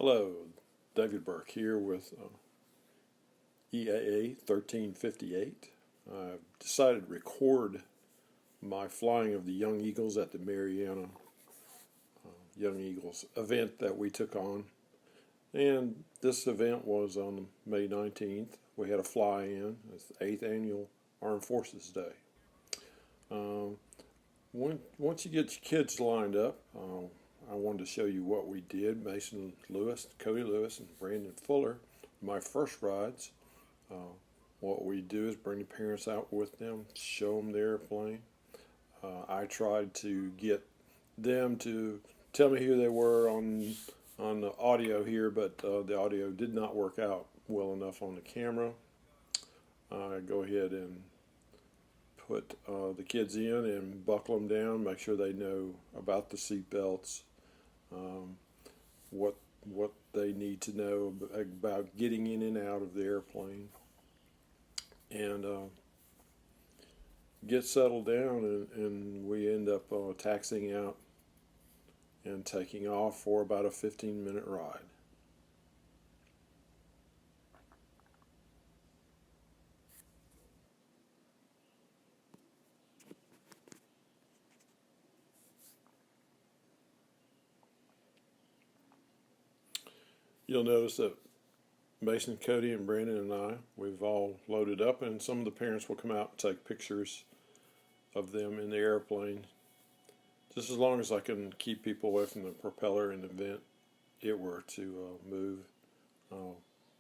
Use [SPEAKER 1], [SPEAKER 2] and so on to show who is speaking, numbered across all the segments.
[SPEAKER 1] Hello, David Burke here with EAA 1358. I've decided to record my flying of the Young Eagles at the Marianna Young Eagles event that we took on. And this event was on May 19th. We had a fly-in. It's the 8th Annual Armed Forces Day. Once you get your kids lined up, I wanted to show you what we did. Mason Lewis, Cody Lewis, and Brandon Fuller, my first rides. What we do is bring the parents out with them, show them the airplane. I tried to get them to tell me who they were on the audio here, but the audio did not work out well enough on the camera. I go ahead and put the kids in and buckle them down, make sure they know about the seat belts, what they need to know about getting in and out of the airplane, and get settled down, and we end up taxiing out and taking off for about a 15-minute ride. You'll notice that Mason, Cody, and Brandon and I, we've all loaded up, and some of the parents will come out and take pictures of them in the airplane. Just as long as I can keep people away from the propeller in the event it were to move.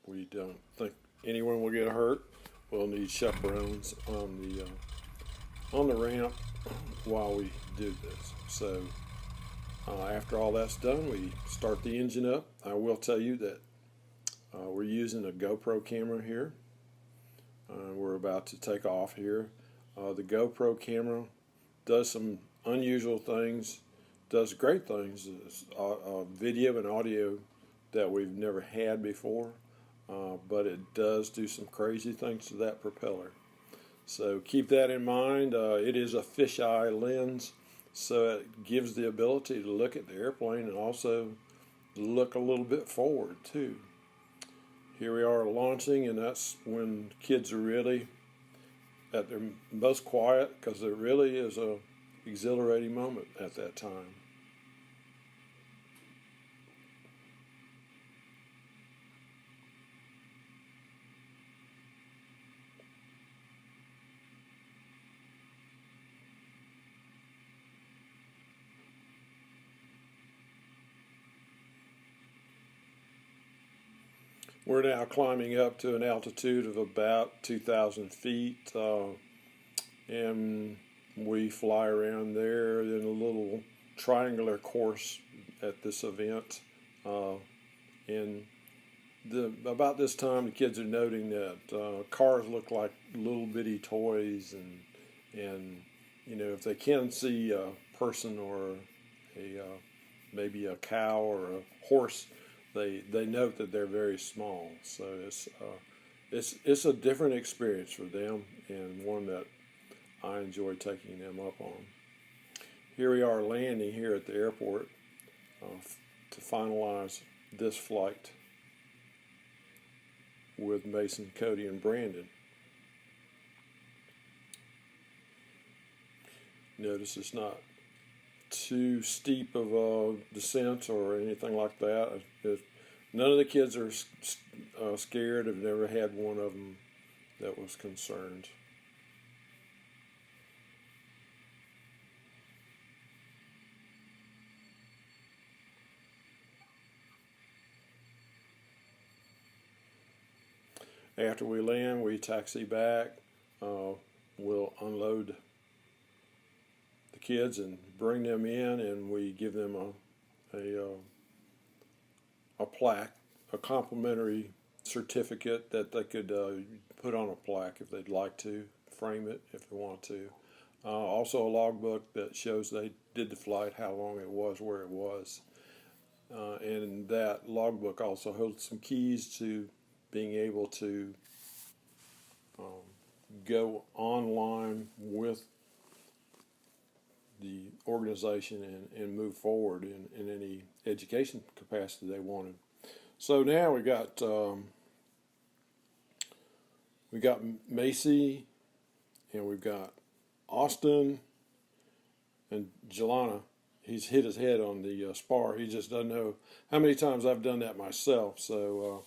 [SPEAKER 1] We don't think anyone will get hurt. We'll need chaperones on the ramp while we do this. So after all that's done, we start the engine up. I will tell you that we're using a GoPro camera here. We're about to take off here. The GoPro camera does some unusual things, does great things, video and audio that we've never had before, but it does do some crazy things to that propeller. So keep that in mind. It is a fisheye lens, so it gives the ability to look at the airplane and also look a little bit forward too. Here we are launching, and that's when kids are really at their most quiet, because it really is a exhilarating moment at that time. We're now climbing up to an altitude of about 2,000 feet, and we fly around there in a little triangular course at this event. And about this time, the kids are noting that cars look like little bitty toys, and you know, if they can see a person or maybe a cow or a horse, they note that they're very small. So it's a different experience for them, and one that I enjoy taking them up on. Here we are landing here at the airport to finalize this flight with Mason, Cody, and Brandon. Notice it's not too steep of a descent or anything like that. None of the kids are scared. I've never had one of them that was concerned. After we land, we taxi back. We'll unload the kids and bring them in, and we give them a plaque, a complimentary certificate that they could put on a plaque if they'd like to, frame it if they want to. Also a logbook that shows they did the flight, how long it was, where it was. And that logbook also holds some keys to being able to go online with the organization and move forward in any education capacity they wanted. So now we got Macy, and we've got Austin and Jelana. He's hit his head on the spar. He just doesn't know how many times I've done that myself. So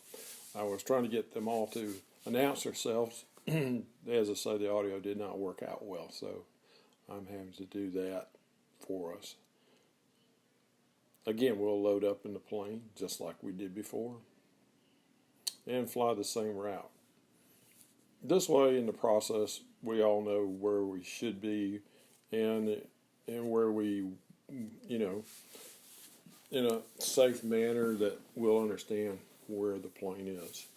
[SPEAKER 1] I was trying to get them all to announce themselves. As I say, the audio did not work out well, so I'm having to do that for us. Again, we'll load up in the plane just like we did before and fly the same route. This way, in the process, we all know where we should be and where we, in a safe manner that we'll understand where the plane is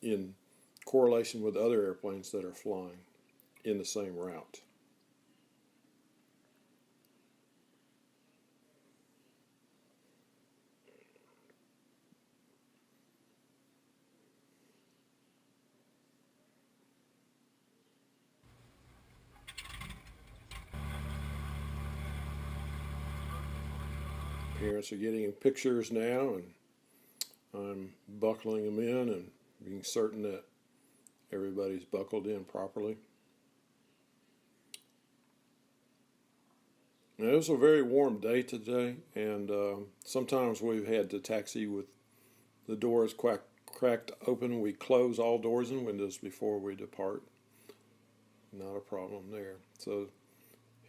[SPEAKER 1] in correlation with other airplanes that are flying in the same route. Parents are getting pictures now, and I'm buckling them in and being certain that everybody's buckled in properly. Now, it was a very warm day today, and sometimes we've had to taxi with the doors cracked open. We close all doors and windows before we depart. Not a problem there. So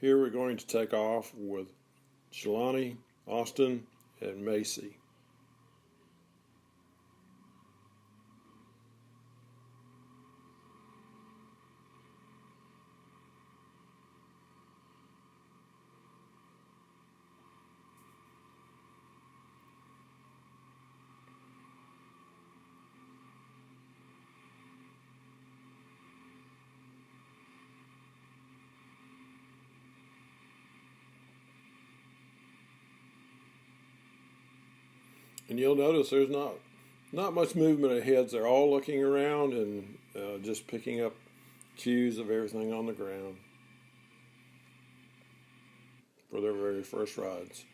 [SPEAKER 1] here we're going to take off with Jelani, Austin, and Macy. And you'll notice there's not much movement of heads. They're all looking around and just picking up cues of everything on the ground for their very first rides.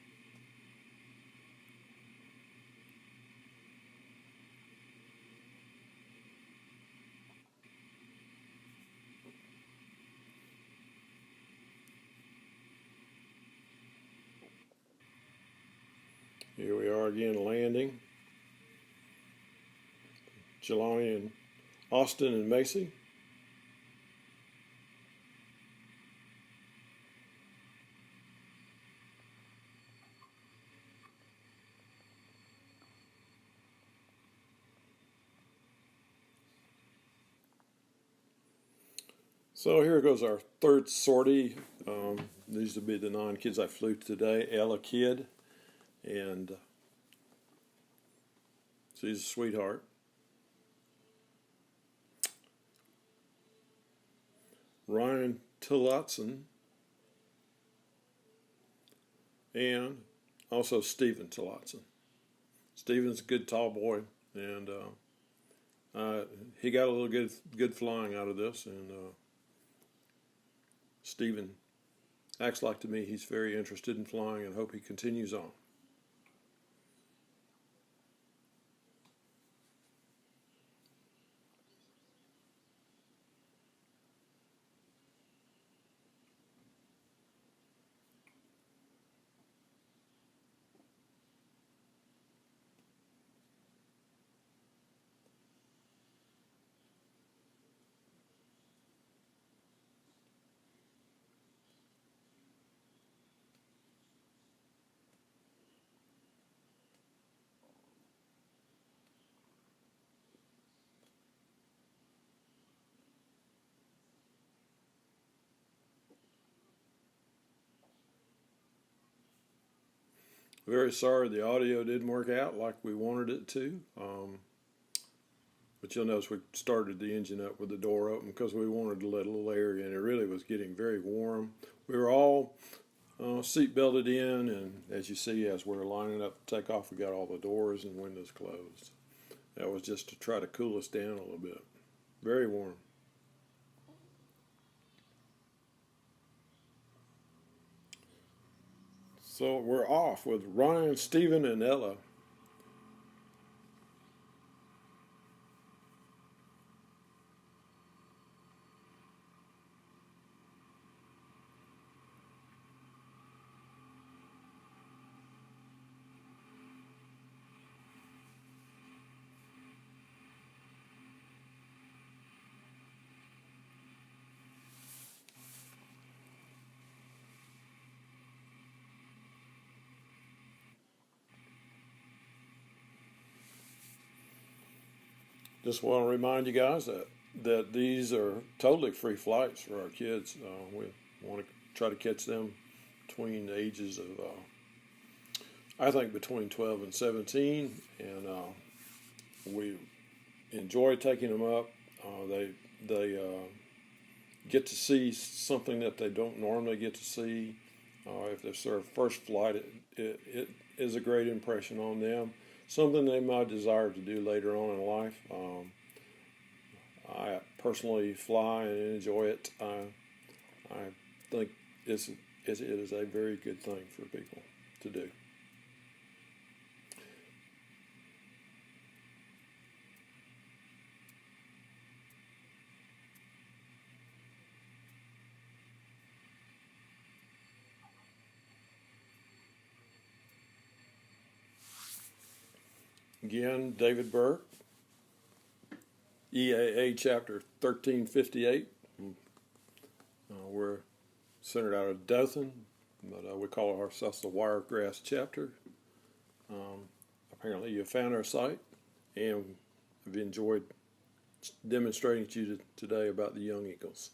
[SPEAKER 1] Here we are again landing. Jelani and Austin and Macy. So here goes our third sortie. These will be the 9 kids I flew today. Ella Kidd, and she's a sweetheart. Ryan Tillotson, and also Stephen Tillotson. Stephen's a good tall boy, and he got a little good flying out of this, and Stephen acts like to me he's very interested in flying and hope he continues on. Very sorry the audio didn't work out like we wanted it to. But you'll notice we started the engine up with the door open because we wanted to let a little air in. It really was getting very warm. We were all seat belted in, and as you see, as we're lining up to take off, we got all the doors and windows closed. That was just to try to cool us down a little bit. Very warm. So we're off with Ryan, Stephen, and Ella. Just want to remind you guys that these are totally free flights for our kids. We want to try to catch them between the ages of, I think, between 12 and 17, and we enjoy taking them up. They get to see something that they don't normally get to see. If it's their first flight, it is a great impression on them. Something they might desire to do later on in life. I personally fly and enjoy it. I think it is a very good thing for people to do. Again, David Burke, EAA chapter 1358. We're centered out of Dothan, but we call ourselves the Wiregrass chapter. Apparently you found our site and have enjoyed demonstrating to you today about the young eagles.